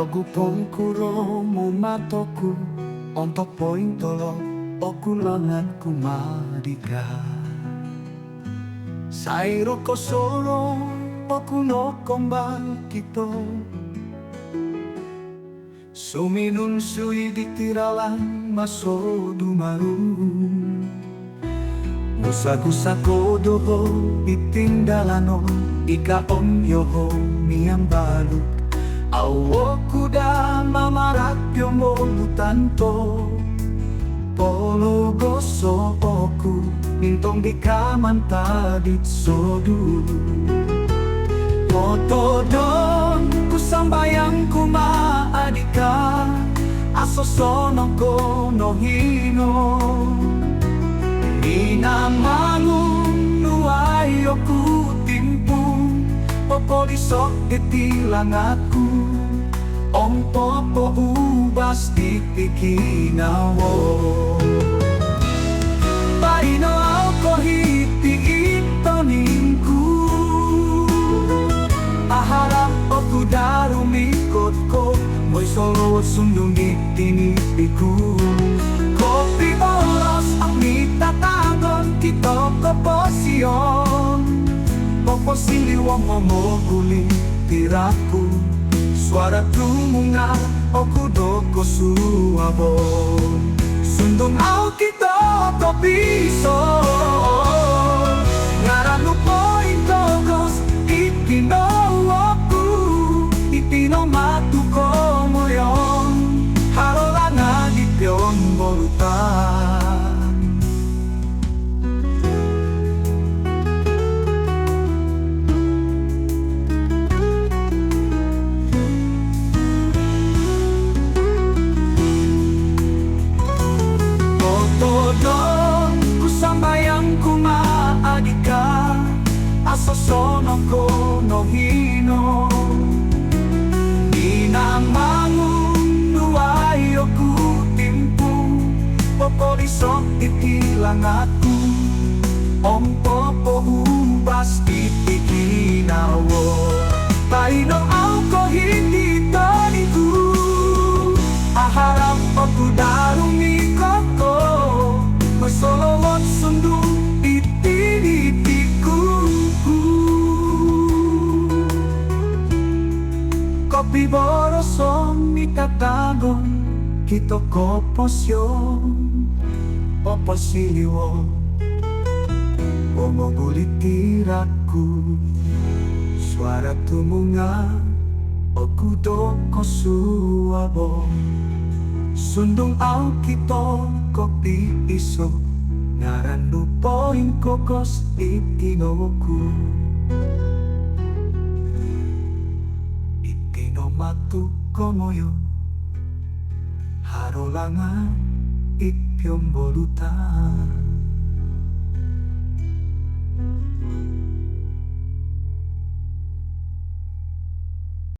Gupong kuro mumatoku ontok poing tolo oku langat kumadika Sairo kosoro oku no kombang kito Suminun sui ditiralan maso dumaru Musaku doho itindalano ika om yoho miyang baluk Awo kuda mamarapyo mo lutanto Polo goso oku Mintong di kamantadit sodu Motodon kusambayang kumaadika Asosono ko no hino Inamangun nuay oku timpung Popo disok ditilang aku Om popo ubas dipikinawo Paino ako hiti ito ningku Aharap ako darumikot ko Mo'y solo sundong itinipiku Kopi oras ang mitatagon Kito koposyon Popo siliwang momoguling tiraku Suara tumunga okudo ko suabon Sundong au kito ko piso Ngaranu po intogos itinowoku Itinomatu ko moyon Harolanga dipyon bolutan Todong kusambayang kumaadika Asosono ko no hino Inamangun nuay oku timpu Popo disok itilang aku Om popo ubas itipikinawo Paino au ko hindi taniku Aharap oku darumikot ko Masolowot sundong itinitiku Kopi borosong mitatagon Kito koposyon Popo siliwo Omogulitiraku Suara tumunga Okudo ko suabo Sundong au kito kopi iso Naranu poing kokos itinoku Itinomatu komoyo Harolangan ipyong bolutan